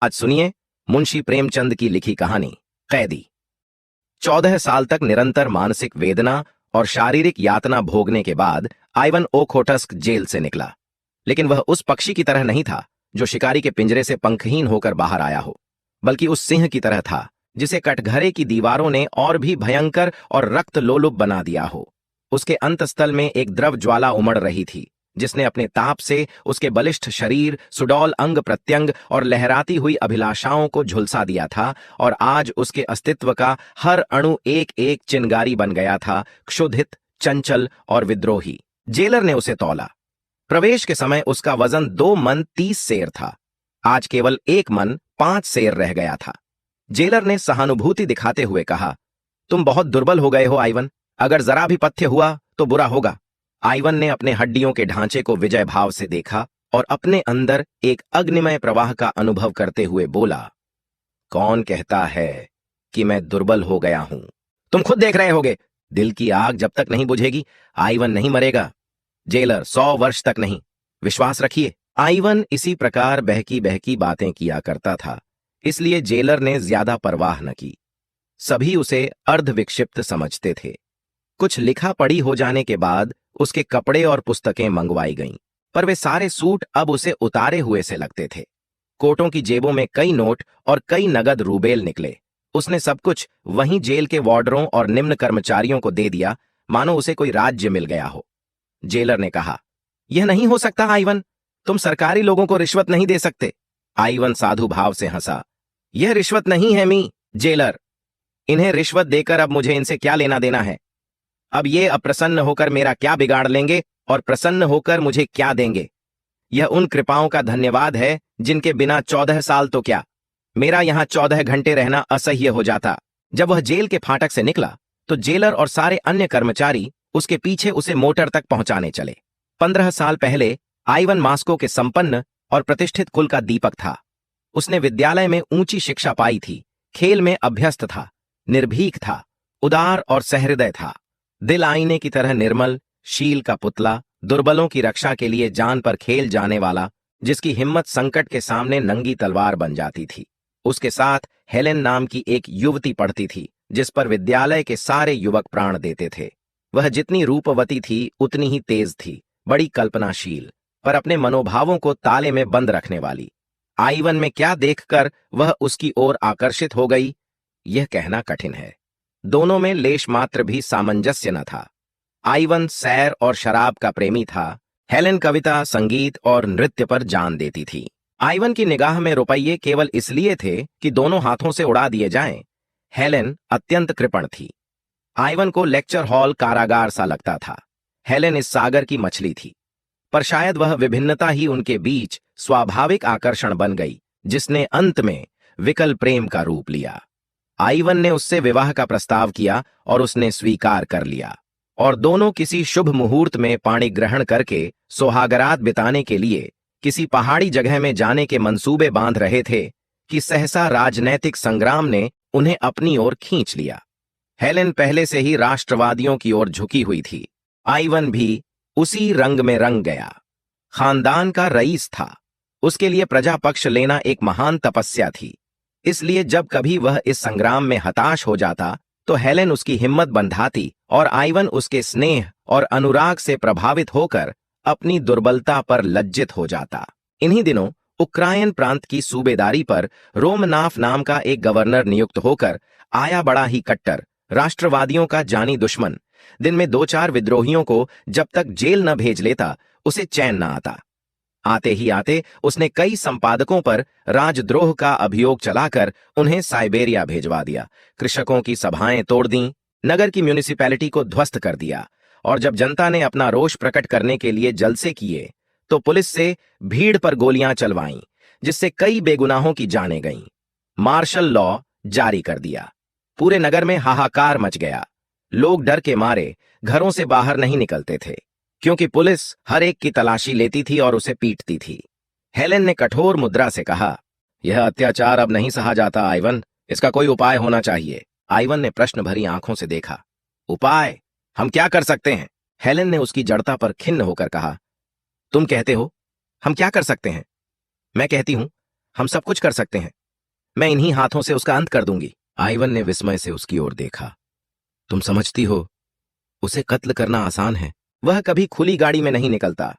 आज सुनिए मुंशी प्रेमचंद की लिखी कहानी कैदी। 14 साल तक निरंतर मानसिक वेदना और शारीरिक यातना भोगने के बाद आइवन ओखोटस्क जेल से निकला। लेकिन वह उस पक्षी की तरह नहीं था जो शिकारी के पिंजरे से पंखहीन होकर बाहर आया हो, बल्कि उस सिंह की तरह था जिसे कटघरे की दीवारों ने और भी भयंकर और रक्त लोलुप बना दिया हो। उसके अंतस्थल में एक द्रव ज्वाला उमड़ रही थी जिसने अपने ताप से उसके बलिष्ठ शरीर, सुडौल अंग प्रत्यंग और लहराती हुई अभिलाषाओं को झुलसा दिया था, और आज उसके अस्तित्व का हर अणु एक एक चिंगारी बन गया था, क्षुधित, चंचल और विद्रोही। जेलर ने उसे तौला। प्रवेश के समय उसका वजन 2 मन 30 सेर था। आज केवल 1 मन 5 सेर रह गया था। जेलर ने सहानुभूति दिखाते हुए कहा, तुम बहुत दुर्बल हो गए हो आइवन, अगर जरा भी पथ्य हुआ तो बुरा होगा। आइवन ने अपने हड्डियों के ढांचे को विजय भाव से देखा और अपने अंदर एक अग्निमय प्रवाह का अनुभव करते हुए बोला, कौन कहता है कि मैं दुर्बल हो गया हूं? तुम खुद देख रहे होगे, दिल की आग जब तक नहीं बुझेगी आइवन नहीं मरेगा। जेलर 100 वर्ष तक नहीं, विश्वास रखिए। आइवन इसी प्रकार बहकी बहकी बातें किया करता था, इसलिए जेलर ने ज्यादा परवाह न की। सभी उसे अर्धविक्षिप्त समझते थे। कुछ लिखा पढ़ी हो जाने के बाद उसके कपड़े और पुस्तकें मंगवाई गईं, पर वे सारे सूट अब उसे उतारे हुए से लगते थे। कोटों की जेबों में कई नोट और कई नगद रूबेल निकले। उसने सब कुछ वहीं जेल के वार्डरों और निम्न कर्मचारियों को दे दिया, मानो उसे कोई राज्य मिल गया हो। जेलर ने कहा, यह नहीं हो सकता आइवन, तुम सरकारी लोगों को रिश्वत नहीं दे सकते। आइवन साधु भाव से हंसा, यह रिश्वत नहीं है मी जेलर, इन्हें रिश्वत देकर अब मुझे इनसे क्या लेना देना है? अब ये अप्रसन्न होकर मेरा क्या बिगाड़ लेंगे और प्रसन्न होकर मुझे क्या देंगे? यह उन कृपाओं का धन्यवाद है जिनके बिना 14 साल तो क्या, मेरा यहां 14 घंटे रहना असह्य हो जाता। जब वह जेल के फाटक से निकला तो जेलर और सारे अन्य कर्मचारी उसके पीछे उसे मोटर तक पहुंचाने चले। 15 साल पहले आइवन मास्को के संपन्न और प्रतिष्ठित कुल का दीपक था। उसने विद्यालय में ऊंची शिक्षा पाई थी, खेल में अभ्यस्त था, निर्भीक था, उदार और सहृदय था, दिल आईने की तरह निर्मल, शील का पुतला, दुर्बलों की रक्षा के लिए जान पर खेल जाने वाला, जिसकी हिम्मत संकट के सामने नंगी तलवार बन जाती थी। उसके साथ हेलेन नाम की एक युवती पढ़ती थी जिस पर विद्यालय के सारे युवक प्राण देते थे। वह जितनी रूपवती थी उतनी ही तेज थी, बड़ी कल्पनाशील, पर अपने मनोभावों को ताले में बंद रखने वाली। आइवन में क्या देखकर वह उसकी ओर आकर्षित हो गई, यह कहना कठिन है। दोनों में लेश मात्र भी सामंजस्य न था। आइवन सैर और शराब का प्रेमी था, हेलेन कविता, संगीत और नृत्य पर जान देती थी। आइवन की निगाह में रुपये केवल इसलिए थे कि दोनों हाथों से उड़ा दिए जाएं। हेलेन अत्यंत कृपण थी। आइवन को लेक्चर हॉल कारागार सा लगता था। हेलेन इस सागर की मछली थी, पर शायद वह विभिन्नता ही उनके बीच स्वाभाविक आकर्षण बन गई, जिसने अंत में विकल प्रेम का रूप लिया। आइवन ने उससे विवाह का प्रस्ताव किया और उसने स्वीकार कर लिया, और दोनों किसी शुभ मुहूर्त में पाणी ग्रहण करके सुहागरात बिताने के लिए किसी पहाड़ी जगह में जाने के मंसूबे बांध रहे थे कि सहसा राजनैतिक संग्राम ने उन्हें अपनी ओर खींच लिया। हेलेन पहले से ही राष्ट्रवादियों की ओर झुकी हुई थी। आइवन भी उसी रंग में रंग गया। खानदान का रईस था, उसके लिए प्रजा पक्ष लेना एक महान तपस्या थी। इसलिए जब कभी वह इस संग्राम में हताश हो जाता तो हेलेन उसकी हिम्मत बंधाती और आइवन उसके स्नेह और अनुराग से प्रभावित होकर अपनी दुर्बलता पर लज्जित हो जाता। इन्हीं दिनों उक्रायन प्रांत की सूबेदारी पर रोमनाफ नाम का एक गवर्नर नियुक्त होकर आया, बड़ा ही कट्टर, राष्ट्रवादियों का जानी दुश्मन। दिन में 2-4 विद्रोहियों को जब तक जेल न भेज लेता उसे चैन न आता। आते ही आते उसने कई संपादकों पर राजद्रोह का अभियोग चलाकर उन्हें साइबेरिया भेजवा दिया। कृषकों की सभाएं तोड़ दी, नगर की म्यूनिसिपैलिटी को ध्वस्त कर दिया, और जब जनता ने अपना रोष प्रकट करने के लिए जलसे किए तो पुलिस से भीड़ पर गोलियां चलवाईं, जिससे कई बेगुनाहों की जानें गईं। मार्शल लॉ जारी कर दिया। पूरे नगर में हाहाकार मच गया। लोग डर के मारे घरों से बाहर नहीं निकलते थे, क्योंकि पुलिस हर एक की तलाशी लेती थी और उसे पीटती थी। हेलेन ने कठोर मुद्रा से कहा, यह अत्याचार अब नहीं सहा जाता आइवन, इसका कोई उपाय होना चाहिए। आइवन ने प्रश्न भरी आंखों से देखा। उपाय? हम क्या कर सकते हैं? हेलेन ने उसकी जड़ता पर खिन्न होकर कहा, तुम कहते हो हम क्या कर सकते हैं? मैं कहती हूं हम सब कुछ कर सकते हैं। मैं इन्हीं हाथों से उसका अंत कर दूंगी। आइवन ने विस्मय से उसकी ओर देखा। तुम समझती हो, उसे कत्ल करना आसान है। वह कभी खुली गाड़ी में नहीं निकलता।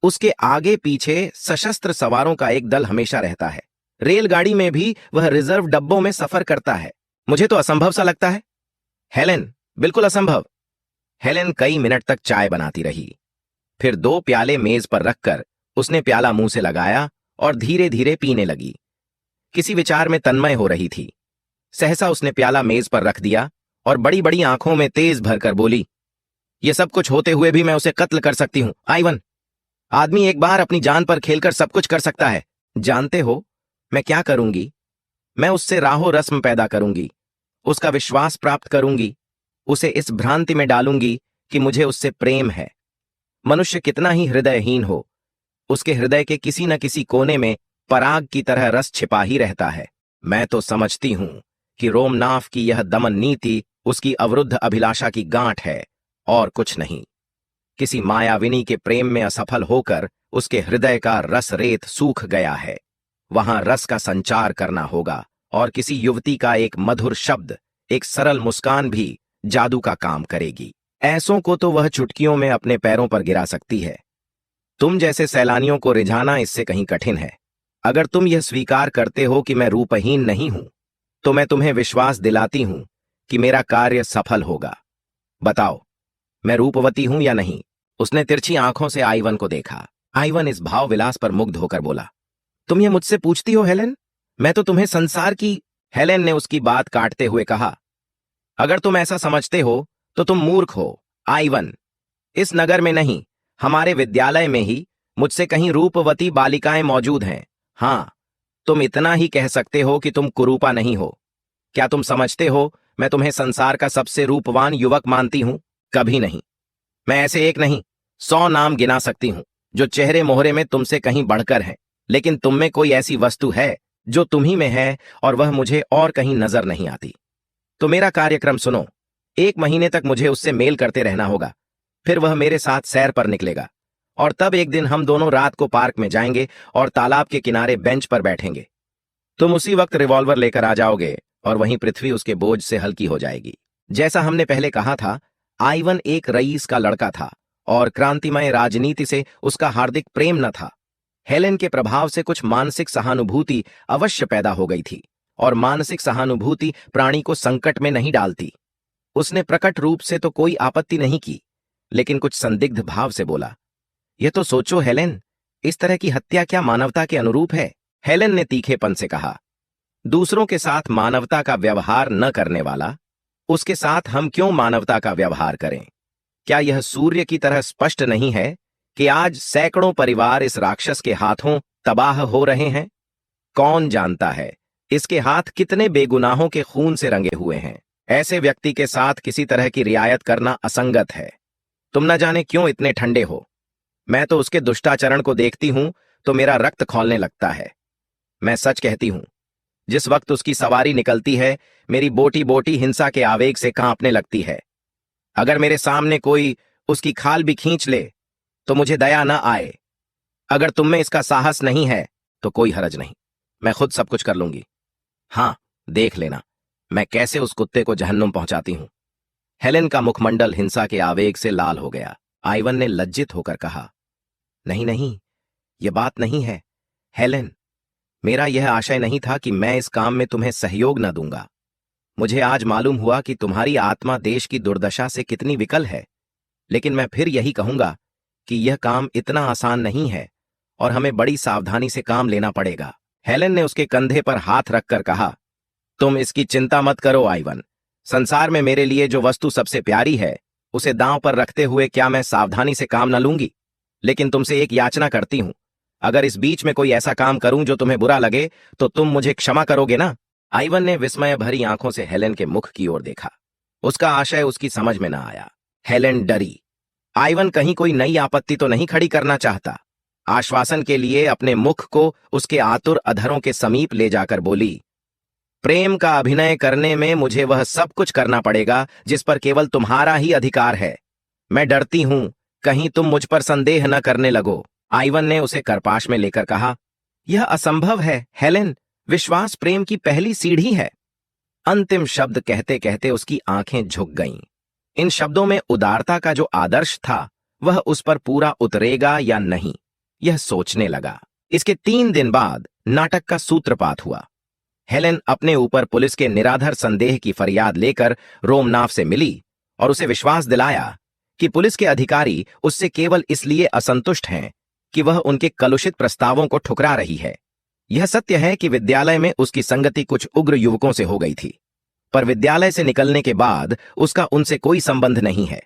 उसके आगे पीछे सशस्त्र सवारों का एक दल हमेशा रहता है। रेलगाड़ी में भी वह रिजर्व डब्बों में सफर करता है। मुझे तो असंभव सा लगता है। हेलेन, बिल्कुल असंभव। हेलेन कई मिनट तक चाय बनाती रही। फिर 2 प्याले मेज पर रखकर उसने प्याला मुंह से लगाया और धीरे धीरे पीने लगी। किसी विचार में तन्मय हो रही थी। सहसा उसने प्याला मेज पर रख दिया और बड़ी बड़ी आंखों में तेज भरकर बोली, यह सब कुछ होते हुए भी मैं उसे कत्ल कर सकती हूं। आइवन, आदमी एक बार अपनी जान पर खेलकर सब कुछ कर सकता है। जानते हो मैं क्या करूंगी? मैं उससे राहो रस्म पैदा करूंगी, उसका विश्वास प्राप्त करूंगी, उसे इस भ्रांति में डालूंगी कि मुझे उससे प्रेम है। मनुष्य कितना ही हृदयहीन हो, उसके हृदय के किसी न किसी कोने में पराग की तरह रस छिपा ही रहता है। मैं तो समझती हूं कि रोमनाथ की यह दमन नीति उसकी अवरुद्ध अभिलाषा की गांठ है और कुछ नहीं। किसी मायाविनी के प्रेम में असफल होकर उसके हृदय का रस रेत सूख गया है। वहां रस का संचार करना होगा और किसी युवती का एक मधुर शब्द, एक सरल मुस्कान भी जादू का काम करेगी। ऐसों को तो वह चुटकियों में अपने पैरों पर गिरा सकती है। तुम जैसे सैलानियों को रिझाना इससे कहीं कठिन है। अगर तुम यह स्वीकार करते हो कि मैं रूपहीन नहीं हूं, तो मैं तुम्हें विश्वास दिलाती हूं कि मेरा कार्य सफल होगा। बताओ, मैं रूपवती हूं या नहीं? उसने तिरछी आंखों से आइवन को देखा। आइवन इस भाव विलास पर मुग्ध होकर बोला, तुम ये मुझसे पूछती हो हेलेन? मैं तो तुम्हें संसार की। हेलेन ने उसकी बात काटते हुए कहा, अगर तुम ऐसा समझते हो तो तुम मूर्ख हो। आइवन, इस नगर में नहीं, हमारे विद्यालय में ही मुझसे कहीं रूपवती बालिकाएं मौजूद हैं। हां, तुम इतना ही कह सकते हो कि तुम कुरूपा नहीं हो। क्या तुम समझते हो मैं तुम्हें संसार का सबसे रूपवान युवक मानती हूं? कभी नहीं। मैं ऐसे एक नहीं, 100 नाम गिना सकती हूं जो चेहरे मोहरे में तुमसे कहीं बढ़कर हैं। लेकिन तुम में कोई ऐसी वस्तु है जो तुम्ही में है और वह मुझे और कहीं नजर नहीं आती। तो मेरा कार्यक्रम सुनो। 1 महीने तक मुझे उससे मेल करते रहना होगा। फिर वह मेरे साथ सैर पर निकलेगा और तब एक दिन हम दोनों रात को पार्क में जाएंगे और तालाब के किनारे बेंच पर बैठेंगे। तुम उसी वक्त रिवॉल्वर लेकर आ जाओगे और वहीं पृथ्वी उसके बोझ से हल्की हो जाएगी। जैसा हमने पहले कहा था, आइवन एक रईस का लड़का था और क्रांतिमय राजनीति से उसका हार्दिक प्रेम न था। हेलेन के प्रभाव से कुछ मानसिक सहानुभूति अवश्य पैदा हो गई थी और मानसिक सहानुभूति प्राणी को संकट में नहीं डालती। उसने प्रकट रूप से तो कोई आपत्ति नहीं की, लेकिन कुछ संदिग्ध भाव से बोला, यह तो सोचो हेलेन, इस तरह की हत्या क्या मानवता के अनुरूप है? हेलेन ने तीखेपन से कहा, दूसरों के साथ मानवता का व्यवहार न करने वाला, उसके साथ हम क्यों मानवता का व्यवहार करें? क्या यह सूर्य की तरह स्पष्ट नहीं है कि आज सैकड़ों परिवार इस राक्षस के हाथों तबाह हो रहे हैं? कौन जानता है इसके हाथ कितने बेगुनाहों के खून से रंगे हुए हैं? ऐसे व्यक्ति के साथ किसी तरह की रियायत करना असंगत है। तुम न जाने क्यों इतने ठंडे हो। मैं तो उसके दुष्टाचरण को देखती हूं तो मेरा रक्त खौलने लगता है। मैं सच कहती हूं, जिस वक्त उसकी सवारी निकलती है, मेरी बोटी बोटी हिंसा के आवेग से कांपने लगती है। अगर मेरे सामने कोई उसकी खाल भी खींच ले तो मुझे दया न आए। अगर तुम में इसका साहस नहीं है तो कोई हरज नहीं, मैं खुद सब कुछ कर लूंगी। हां, देख लेना मैं कैसे उस कुत्ते को जहन्नुम पहुंचाती हूं। हेलेन का मुखमंडल हिंसा के आवेग से लाल हो गया। आइवन ने लज्जित होकर कहा, नहीं नहीं, यह बात नहीं है हेलेन। मेरा यह आशय नहीं था कि मैं इस काम में तुम्हें सहयोग न दूंगा। मुझे आज मालूम हुआ कि तुम्हारी आत्मा देश की दुर्दशा से कितनी विकल है। लेकिन मैं फिर यही कहूंगा कि यह काम इतना आसान नहीं है और हमें बड़ी सावधानी से काम लेना पड़ेगा। हेलेन ने उसके कंधे पर हाथ रखकर कहा, तुम इसकी चिंता मत करो आइवन। संसार में मेरे लिए जो वस्तु सबसे प्यारी है, उसे दांव पर रखते हुए क्या मैं सावधानी से काम न लूंगी? लेकिन तुमसे एक याचना करती हूं, अगर इस बीच में कोई ऐसा काम करूं जो तुम्हें बुरा लगे तो तुम मुझे क्षमा करोगे ना? आइवन ने विस्मय भरी आंखों से हेलेन के मुख की ओर देखा। उसका आशय उसकी समझ में न आया। हेलेन डरी। आइवन कहीं कोई नई आपत्ति तो नहीं खड़ी करना चाहता। आश्वासन के लिए अपने मुख को उसके आतुर अधरों के समीप ले जाकर बोली, प्रेम का अभिनय करने में मुझे वह सब कुछ करना पड़ेगा जिस पर केवल तुम्हारा ही अधिकार है। मैं डरती हूं कहीं तुम मुझ पर संदेह न करने लगो। आइवन ने उसे करपाश में लेकर कहा, यह असंभव है हेलेन, विश्वास प्रेम की पहली सीढ़ी है। अंतिम शब्द कहते कहते उसकी आंखें झुक गईं। इन शब्दों में उदारता का जो आदर्श था वह उस पर पूरा उतरेगा या नहीं, यह सोचने लगा। इसके 3 दिन बाद नाटक का सूत्रपात हुआ। हेलेन अपने ऊपर पुलिस के निराधार संदेह की फरियाद लेकर रोमनाफ से मिली और उसे विश्वास दिलाया कि पुलिस के अधिकारी उससे केवल इसलिए असंतुष्ट हैं कि वह उनके कलुषित प्रस्तावों को ठुकरा रही है। यह सत्य है कि विद्यालय में उसकी संगति कुछ उग्र युवकों से हो गई थी, पर विद्यालय से निकलने के बाद उसका उनसे कोई संबंध नहीं है।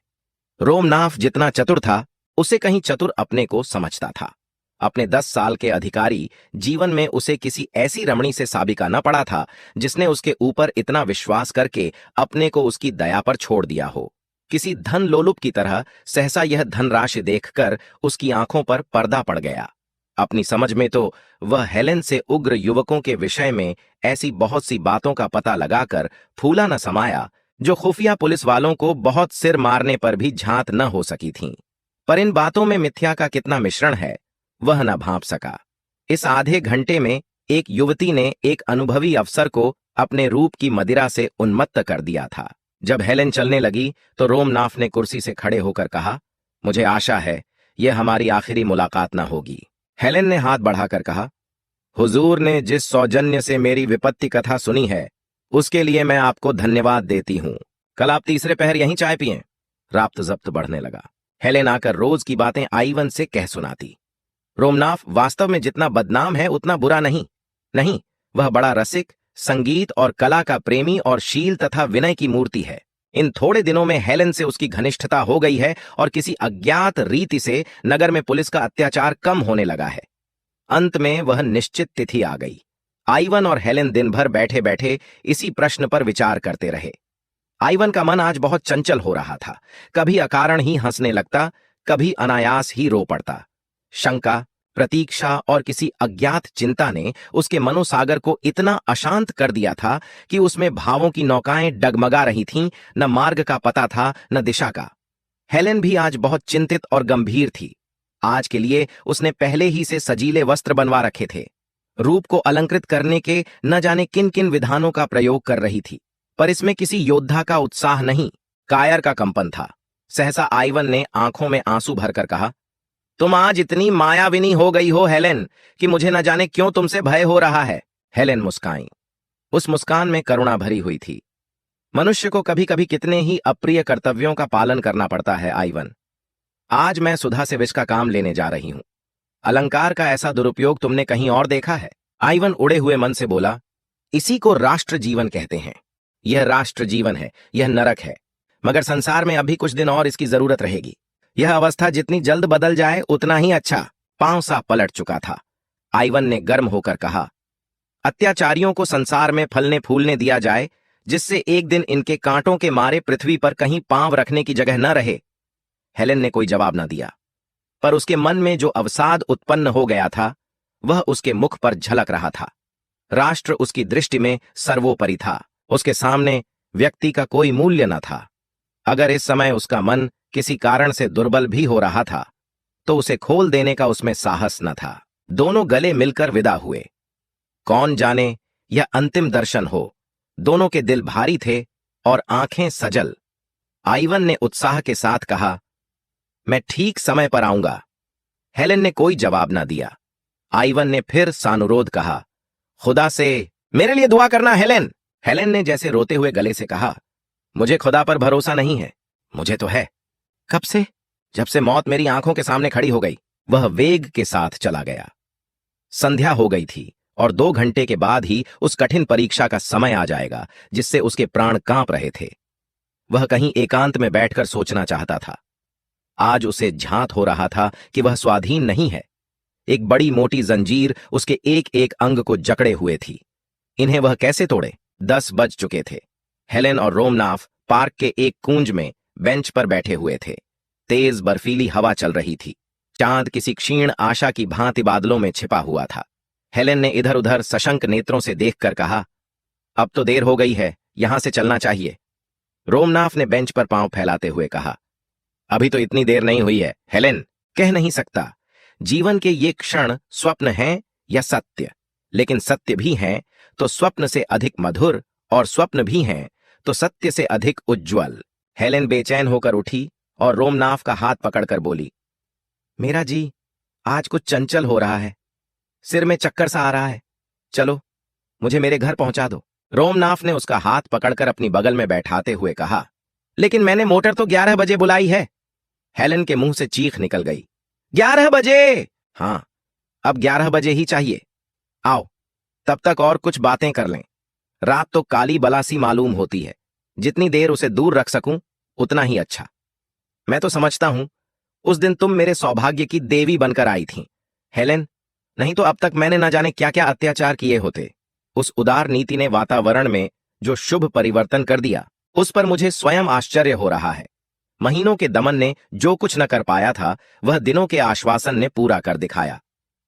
रोमनाफ जितना चतुर था, उसे कहीं चतुर अपने को समझता था। अपने 10 साल के अधिकारी जीवन में उसे किसी ऐसी रमणी से साबिका न पड़ा था जिसने उसके ऊपर इतना विश्वास करके अपने को उसकी दया पर छोड़ दिया हो। किसी धन लोलुप की तरह सहसा यह धनराशि देखकर उसकी आंखों पर पर्दा पड़ गया। अपनी समझ में तो वह हेलेन से उग्र युवकों के विषय में ऐसी बहुत सी बातों का पता लगाकर फूला न समाया जो खुफिया पुलिस वालों को बहुत सिर मारने पर भी झांत न हो सकी थीं। पर इन बातों में मिथ्या का कितना मिश्रण है वह न भांप सका। इस आधे घंटे में एक युवती ने एक अनुभवी अफसर को अपने रूप की मदिरा से उन्मत्त कर दिया था। जब हेलेन चलने लगी तो रोमनाफ ने कुर्सी से खड़े होकर कहा, मुझे आशा है यह हमारी आखिरी मुलाकात न होगी। हेलेन ने हाथ बढ़ाकर कहा, हुजूर ने जिस सौजन्य से मेरी विपत्ति कथा सुनी है उसके लिए मैं आपको धन्यवाद देती हूं। कल आप तीसरे पहर यहीं चाय पिएं। राब्त जब्त बढ़ने लगा। हेलेन आकर रोज की बातें आइवन से कह सुनाती। रोमनाफ वास्तव में जितना बदनाम है उतना बुरा नहीं। नहीं, वह बड़ा रसिक, संगीत और कला का प्रेमी और शील तथा विनय की मूर्ति है। इन थोड़े दिनों में हेलेन से उसकी घनिष्ठता हो गई है और किसी अज्ञात रीति से नगर में पुलिस का अत्याचार कम होने लगा है। अंत में वह निश्चित तिथि आ गई। आइवन और हेलेन दिन भर बैठे बैठे इसी प्रश्न पर विचार करते रहे। आइवन का मन आज बहुत चंचल हो रहा था। कभी अकारण ही हंसने लगता, कभी अनायास ही रो पड़ता। शंका, प्रतीक्षा और किसी अज्ञात चिंता ने उसके मनोसागर को इतना अशांत कर दिया था कि उसमें भावों की नौकाएं डगमगा रही थीं। न मार्ग का पता था न दिशा का। हेलेन भी आज बहुत चिंतित और गंभीर थी। आज के लिए उसने पहले ही से सजीले वस्त्र बनवा रखे थे। रूप को अलंकृत करने के न जाने किन किन विधानों का प्रयोग कर रही थी, पर इसमें किसी योद्धा का उत्साह नहीं, कायर का कंपन था। सहसा आइवन ने आंखों में आंसू भरकर कहा, तुम आज इतनी मायाविनी हो गई हो हेलेन कि मुझे न जाने क्यों तुमसे भय हो रहा है। हेलेन मुस्काई। उस मुस्कान में करुणा भरी हुई थी। मनुष्य को कभी कभी कितने ही अप्रिय कर्तव्यों का पालन करना पड़ता है आइवन। आज मैं सुधा से विष का काम लेने जा रही हूं। अलंकार का ऐसा दुरुपयोग तुमने कहीं और देखा है? आइवन उड़े हुए मन से बोला, इसी को राष्ट्र जीवन कहते हैं। यह राष्ट्र जीवन है, यह नरक है, मगर संसार में अभी कुछ दिन और इसकी जरूरत रहेगी। यह अवस्था जितनी जल्द बदल जाए उतना ही अच्छा। पांव सा पलट चुका था। आइवन ने गर्म होकर कहा, अत्याचारियों को संसार में फलने फूलने दिया जाए जिससे एक दिन इनके कांटों के मारे पृथ्वी पर कहीं पांव रखने की जगह न रहे। हेलेन ने कोई जवाब न दिया, पर उसके मन में जो अवसाद उत्पन्न हो गया था वह उसके मुख पर झलक रहा था। राष्ट्र उसकी दृष्टि में सर्वोपरि था। उसके सामने व्यक्ति का कोई मूल्य न था। अगर इस समय उसका मन किसी कारण से दुर्बल भी हो रहा था तो उसे खोल देने का उसमें साहस न था। दोनों गले मिलकर विदा हुए। कौन जाने यह अंतिम दर्शन हो। दोनों के दिल भारी थे और आंखें सजल। आइवन ने उत्साह के साथ कहा, मैं ठीक समय पर आऊंगा। हेलेन ने कोई जवाब न दिया। आइवन ने फिर सानुरोध कहा, खुदा से मेरे लिए दुआ करना हेलेन। हेलेन ने जैसे रोते हुए गले से कहा, मुझे खुदा पर भरोसा नहीं है। मुझे तो है। कब से? जब से मौत मेरी आंखों के सामने खड़ी हो गई। वह वेग के साथ चला गया। संध्या हो गई थी और 2 घंटे के बाद ही उस कठिन परीक्षा का समय आ जाएगा जिससे उसके प्राण कांप रहे थे। वह कहीं एकांत में बैठकर सोचना चाहता था। आज उसे झांत हो रहा था कि वह स्वाधीन नहीं है। एक बड़ी मोटी जंजीर उसके एक एक अंग को जकड़े हुए थी। इन्हें वह कैसे तोड़े? 10 बज चुके थे। हेलेन और रोमनाफ पार्क के एक कूंज में बेंच पर बैठे हुए थे। तेज बर्फीली हवा चल रही थी। चांद किसी क्षीण आशा की भांति बादलों में छिपा हुआ था। हेलेन ने इधर उधर सशंक नेत्रों से देखकर कहा, अब तो देर हो गई है, यहां से चलना चाहिए। रोमनाफ ने बेंच पर पांव फैलाते हुए कहा, अभी तो इतनी देर नहीं हुई है हेलेन। कह नहीं सकता। जीवन के ये क्षण स्वप्न हैं या सत्य, लेकिन सत्य भी हैं तो स्वप्न से अधिक मधुर, और स्वप्न भी हैं तो सत्य से अधिक उज्ज्वल। हेलेन बेचैन होकर उठी और रोमनाफ का हाथ पकड़कर बोली, मेरा जी आज कुछ चंचल हो रहा है, सिर में चक्कर सा आ रहा है, चलो मुझे मेरे घर पहुंचा दो। रोमनाफ ने उसका हाथ पकड़कर अपनी बगल में बैठाते हुए कहा, लेकिन मैंने मोटर तो 11 बजे बुलाई है। हेलेन के मुंह से चीख निकल गई, 11 बजे? हाँ, अब 11 बजे ही चाहिए। आओ, तब तक और कुछ बातें कर लें। रात तो काली बलासी मालूम होती है, जितनी देर उसे दूर रख सकूं उतना ही अच्छा। मैं तो समझता हूं उस दिन तुम मेरे सौभाग्य की देवी बनकर आई थीं, हेलेन, नहीं तो अब तक मैंने न जाने क्या क्या अत्याचार किए होते। उस उदार नीति ने वातावरण में जो शुभ परिवर्तन कर दिया, उस पर मुझे स्वयं आश्चर्य हो रहा है। महीनों के दमन ने जो कुछ न कर पाया था, वह दिनों के आश्वासन ने पूरा कर दिखाया,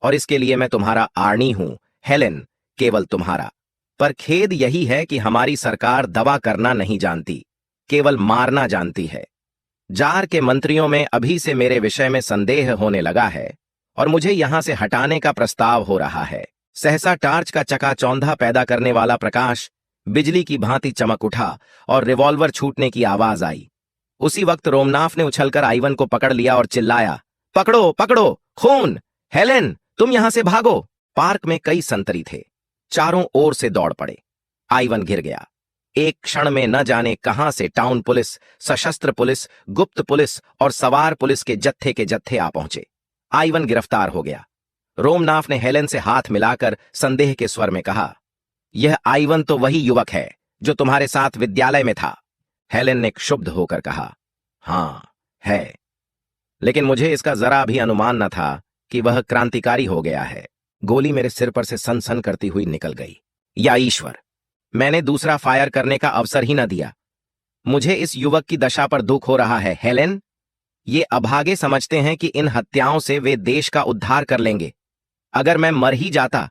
और इसके लिए मैं तुम्हारा आर्णी हूं, हेलेन, केवल तुम्हारा। पर खेद यही है कि हमारी सरकार दवा करना नहीं जानती, केवल मारना जानती है। जार के मंत्रियों में अभी से मेरे विषय में संदेह होने लगा है, और मुझे यहां से हटाने का प्रस्ताव हो रहा है। सहसा टार्च का चकाचौंधा पैदा करने वाला प्रकाश बिजली की भांति चमक उठा और रिवॉल्वर छूटने की आवाज आई। उसी वक्त रोमनाफ ने उछलकर आइवन को पकड़ लिया और चिल्लाया, पकड़ो पकड़ो, खून! हेलेन, तुम यहां से भागो! पार्क में कई संतरी थे, चारों ओर से दौड़ पड़े। आइवन गिर गया। एक क्षण में न जाने कहां से टाउन पुलिस, सशस्त्र पुलिस, गुप्त पुलिस और सवार पुलिस के जत्थे आ पहुंचे। आइवन गिरफ्तार हो गया। रोमनाफ ने हेलेन से हाथ मिलाकर संदेह के स्वर में कहा, यह आइवन तो वही युवक है जो तुम्हारे साथ विद्यालय में था। हेलेन ने क्षुब्ध होकर कहा, हां है, लेकिन मुझे इसका जरा भी अनुमान न था कि वह क्रांतिकारी हो गया है। गोली मेरे सिर पर से सन सन करती हुई निकल गई। या ईश्वर, मैंने दूसरा फायर करने का अवसर ही न दिया। मुझे इस युवक की दशा पर दुख हो रहा है। हेलेन, ये अभागे समझते हैं कि इन हत्याओं से वे देश का उद्धार कर लेंगे। अगर मैं मर ही जाता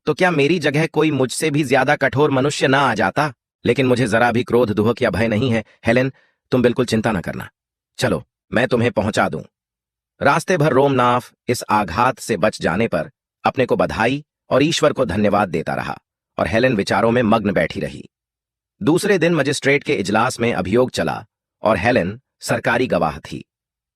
तो क्या मेरी जगह कोई मुझसे भी ज्यादा कठोर मनुष्य ना आ जाता? लेकिन मुझे जरा भी क्रोध, दुहक या भय नहीं है। हेलेन, तुम बिल्कुल चिंता न करना, चलो मैं तुम्हें पहुंचा दूं। रास्ते भर रोमनाफ इस आघात से बच जाने पर अपने को बधाई और ईश्वर को धन्यवाद देता रहा, और हेलेन विचारों में मग्न बैठी रही। दूसरे दिन मजिस्ट्रेट के इजलास में अभियोग चला और हेलेन सरकारी गवाह थी।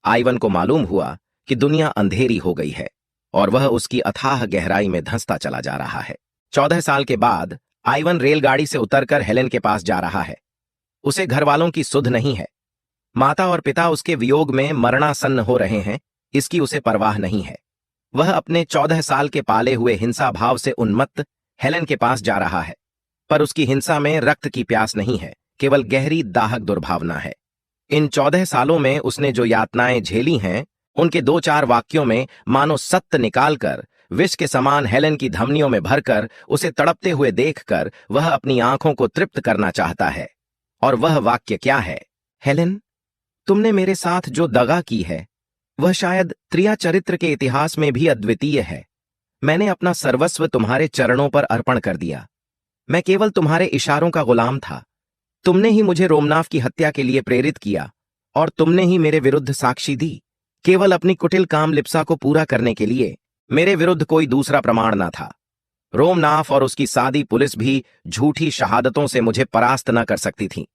आइवन को मालूम हुआ कि दुनिया अंधेरी हो गई है और वह उसकी अथाह गहराई में धंसता चला जा रहा है। 14 साल के बाद आइवन रेलगाड़ी से उतरकर हेलेन के पास जा रहा है। उसे घरवालों की सुध नहीं है। माता और पिता उसके वियोग में मरणासन्न हो रहे हैं, इसकी उसे परवाह नहीं है। वह अपने 14 साल के पाले हुए हिंसा भाव से उन्मत्त हेलेन के पास जा रहा है, पर उसकी हिंसा में रक्त की प्यास नहीं है, केवल गहरी दाहक दुर्भावना है। इन 14 सालों में उसने जो यातनाएं झेली हैं, उनके 2-4 वाक्यों में मानो सत्य निकालकर विष के समान हेलेन की धमनियों में भरकर उसे तड़पते हुए देखकर वह अपनी आंखों को तृप्त करना चाहता है। और वह वाक्य क्या है? हेलेन, तुमने मेरे साथ जो दगा की है वह शायद त्रिया चरित्र के इतिहास में भी अद्वितीय है। मैंने अपना सर्वस्व तुम्हारे चरणों पर अर्पण कर दिया। मैं केवल तुम्हारे इशारों का गुलाम था। तुमने ही मुझे रोमनाफ की हत्या के लिए प्रेरित किया और तुमने ही मेरे विरुद्ध साक्षी दी। केवल अपनी कुटिल काम लिप्सा को पूरा करने के लिए मेरे विरुद्ध कोई दूसरा प्रमाण न था। रोमनाफ और उसकी सादी पुलिस भी झूठी शहादतों से मुझे परास्त न कर सकती थी,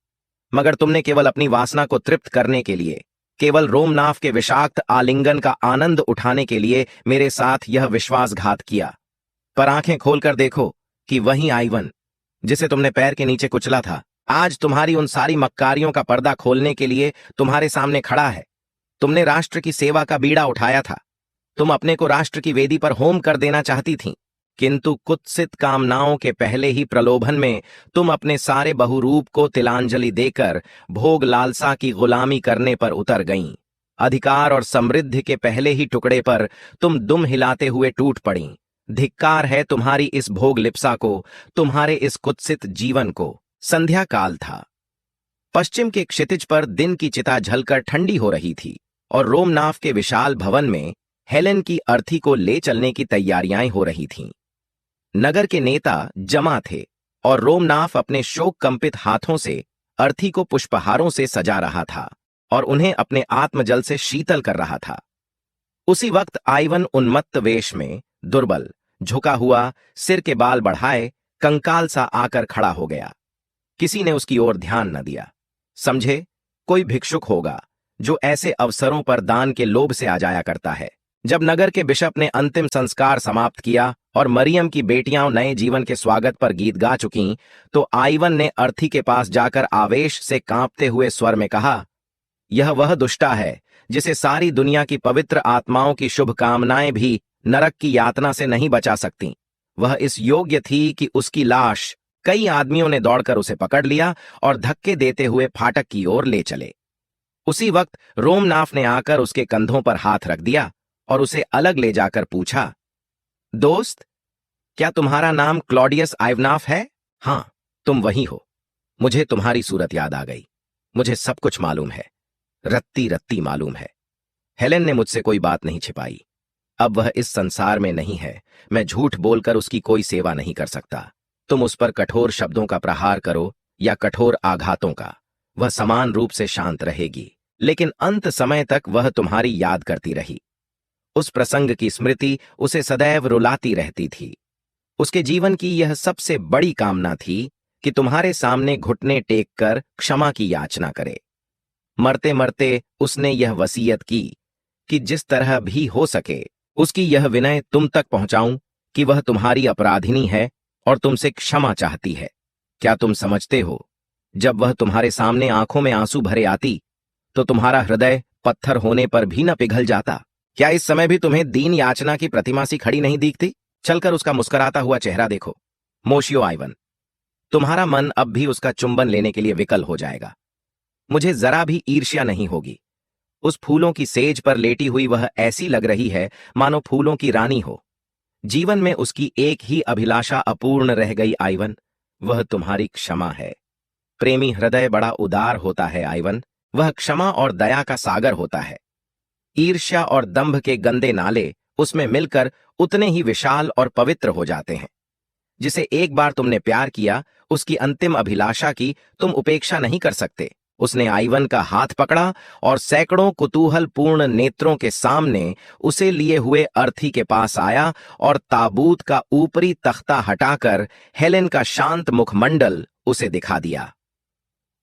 मगर तुमने केवल अपनी वासना को तृप्त करने के लिए, केवल रोमनाफ के विषाक्त आलिंगन का आनंद उठाने के लिए मेरे साथ यह विश्वासघात किया। पर आंखें खोलकर देखो कि वही आइवन जिसे तुमने पैर के नीचे कुचला था, आज तुम्हारी उन सारी मक्कारियों का पर्दा खोलने के लिए तुम्हारे सामने खड़ा है। तुमने राष्ट्र की सेवा का बीड़ा उठाया था। तुम अपने को राष्ट्र की वेदी पर होम कर देना चाहती थीं, किंतु कुत्सित कामनाओं के पहले ही प्रलोभन में तुम अपने सारे बहुरूप को तिलांजलि देकर भोग लालसा की गुलामी करने पर उतर गईं। अधिकार और समृद्धि के पहले ही टुकड़े पर तुम दुम हिलाते हुए टूट पड़ीं। धिक्कार है तुम्हारी इस भोग लिप्सा को, तुम्हारे इस कुत्सित जीवन को। संध्या काल था। पश्चिम के क्षितिज पर दिन की चिता झलकर ठंडी हो रही थी और रोमनाफ के विशाल भवन में हेलेन की अर्थी को ले चलने की तैयारियां हो रही थीं। नगर के नेता जमा थे और रोमनाफ अपने शोक कंपित हाथों से अर्थी को पुष्पहारों से सजा रहा था और उन्हें अपने आत्मजल से शीतल कर रहा था। उसी वक्त आइवन उन्मत्त वेश में, दुर्बल, झुका हुआ, सिर के बाल बढ़ाए, कंकाल सा आकर खड़ा हो गया। किसी ने उसकी ओर ध्यान न दिया। समझे, कोई भिक्षुक होगा जो ऐसे अवसरों पर दान के लोभ से आ जाया करता है। जब नगर के बिशप ने अंतिम संस्कार समाप्त किया और मरियम की बेटियां नए जीवन के स्वागत पर गीत गा चुकीं, तो आइवन ने अर्थी के पास जाकर आवेश से कांपते हुए स्वर में कहा, यह वह दुष्टा है जिसे सारी दुनिया की पवित्र आत्माओं की शुभकामनाएं भी नरक की यातना से नहीं बचा सकती। वह इस योग्य थी कि उसकी लाश कई आदमियों ने दौड़कर उसे पकड़ लिया और धक्के देते हुए फाटक की ओर ले चले। उसी वक्त रोमनाफ ने आकर उसके कंधों पर हाथ रख दिया और उसे अलग ले जाकर पूछा, दोस्त, क्या तुम्हारा नाम क्लॉडियस आइवनाफ है? हां, तुम वही हो। मुझे तुम्हारी सूरत याद आ गई। मुझे सब कुछ मालूम है, रत्ती रत्ती मालूम है। हेलेन ने मुझसे कोई बात नहीं छिपाई। अब वह इस संसार में नहीं है। मैं झूठ बोलकर उसकी कोई सेवा नहीं कर सकता। तुम उस पर कठोर शब्दों का प्रहार करो या कठोर आघातों का, वह समान रूप से शांत रहेगी, लेकिन अंत समय तक वह तुम्हारी याद करती रही। उस प्रसंग की स्मृति उसे सदैव रुलाती रहती थी। उसके जीवन की यह सबसे बड़ी कामना थी कि तुम्हारे सामने घुटने टेक कर क्षमा की याचना करे। मरते मरते उसने यह वसीयत की कि जिस तरह भी हो सके उसकी यह विनय तुम तक पहुंचाऊं कि वह तुम्हारी अपराधिनी है और तुमसे क्षमा चाहती है। क्या तुम समझते हो, जब वह तुम्हारे सामने आंखों में आंसू भरे आती तो तुम्हारा हृदय पत्थर होने पर भी न पिघल जाता? क्या इस समय भी तुम्हें दीन याचना की प्रतिमा सी खड़ी नहीं दिखती? चलकर उसका मुस्कुराता हुआ चेहरा देखो। मोशियो आइवन, तुम्हारा मन अब भी उसका चुंबन लेने के लिए विकल हो जाएगा। मुझे जरा भी ईर्ष्या नहीं होगी। उस फूलों की सेज पर लेटी हुई वह ऐसी लग रही है मानो फूलों की रानी हो। जीवन में उसकी एक ही अभिलाषा अपूर्ण रह गई आइवन, वह तुम्हारी क्षमा है। प्रेमी हृदय बड़ा उदार होता है आइवन, वह क्षमा और दया का सागर होता है। ईर्ष्या और दंभ के गंदे नाले उसमें मिलकर उतने ही विशाल और पवित्र हो जाते हैं। जिसे एक बार तुमने प्यार किया, उसकी अंतिम अभिलाषा की तुम उपेक्षा नहीं कर सकते। उसने आइवन का हाथ पकड़ा और सैकड़ों कुतूहलपूर्ण नेत्रों के सामने उसे लिए हुए अर्थी के पास आया और ताबूत का ऊपरी तख्ता हटाकर हेलेन का शांत मुखमंडल उसे दिखा दिया।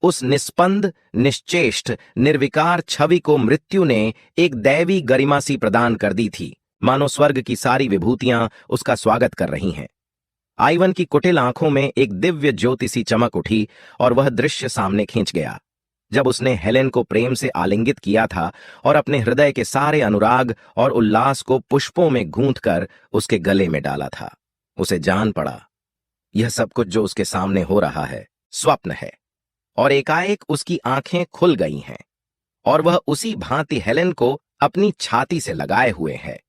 उस निस्पंद, निश्चेष्ट, निर्विकार छवि को मृत्यु ने एक दैवी गरिमा सी प्रदान कर दी थी, मानो स्वर्ग की सारी विभूतियां उसका स्वागत कर रही हैं। आइवन की कुटिल आंखों में एक दिव्य ज्योति सी चमक उठी और वह दृश्य सामने खींच गया जब उसने हेलेन को प्रेम से आलिंगित किया था और अपने हृदय के सारे अनुराग और उल्लास को पुष्पों में गूंथकर उसके गले में डाला था। उसे जान पड़ा, यह सब कुछ जो उसके सामने हो रहा है स्वप्न है, और एकाएक उसकी आंखें खुल गई हैं और वह उसी भांति हेलेन को अपनी छाती से लगाए हुए है।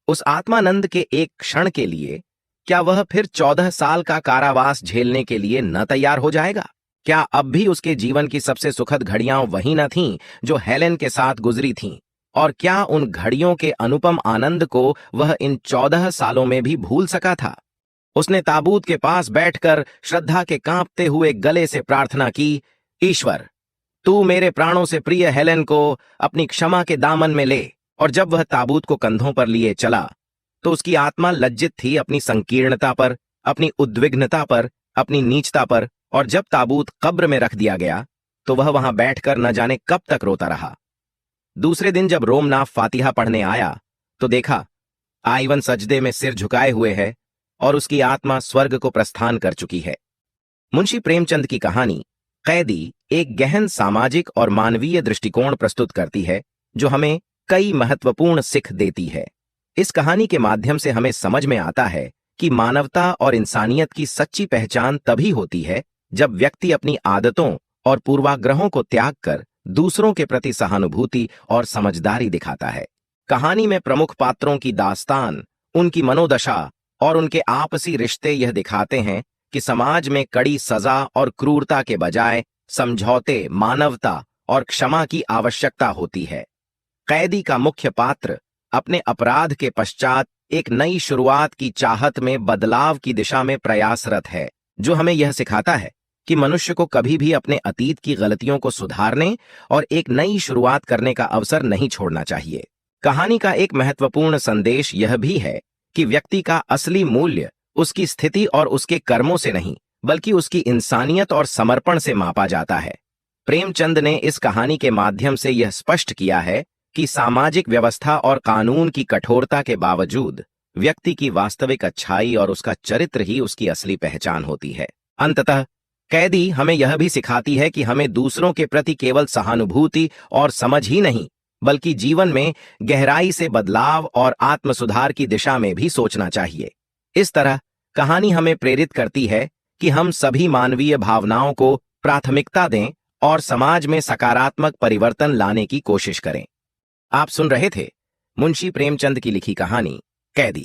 उस आत्मानंद के एक क्षण के लिए क्या वह फिर 14 साल का कारावास झेलने के लिए न तैयार हो जाएगा? क्या अब भी उसके जीवन की सबसे सुखद घड़ियां वही न थीं जो हेलेन के साथ गुजरी थीं? और क्या उन घड़ियों के अनुपम आनंद को वह इन 14 सालों में भी भूल सका था? उसने ताबूत के पास बैठकर श्रद्धा के कांपते हुए गले से प्रार्थना की, ईश्वर, तू मेरे प्राणों से प्रिय हेलेन को अपनी क्षमा के दामन में ले। और जब वह ताबूत को कंधों पर लिए चला तो उसकी आत्मा लज्जित थी अपनी संकीर्णता पर, अपनी उद्विग्नता पर, अपनी नीचता पर। और जब ताबूत कब्र में रख दिया गया तो वह वहां बैठकर न जाने कब तक रोता रहा। दूसरे दिन जब रोमनाफ फातिहा पढ़ने आया तो देखा आइवन सजदे में सिर झुकाए हुए है और उसकी आत्मा स्वर्ग को प्रस्थान कर चुकी है। मुंशी प्रेमचंद की कहानी कैदी एक गहन सामाजिक और मानवीय दृष्टिकोण प्रस्तुत करती है जो हमें कई महत्वपूर्ण सिख देती है। इस कहानी के माध्यम से हमें समझ में आता है कि मानवता और इंसानियत की सच्ची पहचान तभी होती है जब व्यक्ति अपनी आदतों और पूर्वाग्रहों को त्याग कर दूसरों के प्रति सहानुभूति और समझदारी दिखाता है। कहानी में प्रमुख पात्रों की दास्तान, उनकी मनोदशा और उनके आपसी रिश्ते यह दिखाते हैं कि समाज में कड़ी सजा और क्रूरता के बजाय समझौते, मानवता और क्षमा की आवश्यकता होती है। कैदी का मुख्य पात्र अपने अपराध के पश्चात एक नई शुरुआत की चाहत में बदलाव की दिशा में प्रयासरत है, जो हमें यह सिखाता है कि मनुष्य को कभी भी अपने अतीत की गलतियों को सुधारने और एक नई शुरुआत करने का अवसर नहीं छोड़ना चाहिए। कहानी का एक महत्वपूर्ण संदेश यह भी है कि व्यक्ति का असली मूल्य उसकी स्थिति और उसके कर्मों से नहीं, बल्कि उसकी इंसानियत और समर्पण से मापा जाता है। प्रेमचंद ने इस कहानी के माध्यम से यह स्पष्ट किया है कि सामाजिक व्यवस्था और कानून की कठोरता के बावजूद व्यक्ति की वास्तविक अच्छाई और उसका चरित्र ही उसकी असली पहचान होती है। अंततः कैदी हमें यह भी सिखाती है कि हमें दूसरों के प्रति केवल सहानुभूति और समझ ही नहीं, बल्कि जीवन में गहराई से बदलाव और आत्मसुधार की दिशा में भी सोचना चाहिए। इस तरह कहानी हमें प्रेरित करती है कि हम सभी मानवीय भावनाओं को प्राथमिकता दें और समाज में सकारात्मक परिवर्तन लाने की कोशिश करें। आप सुन रहे थे मुंशी प्रेमचंद की लिखी कहानी कैदी।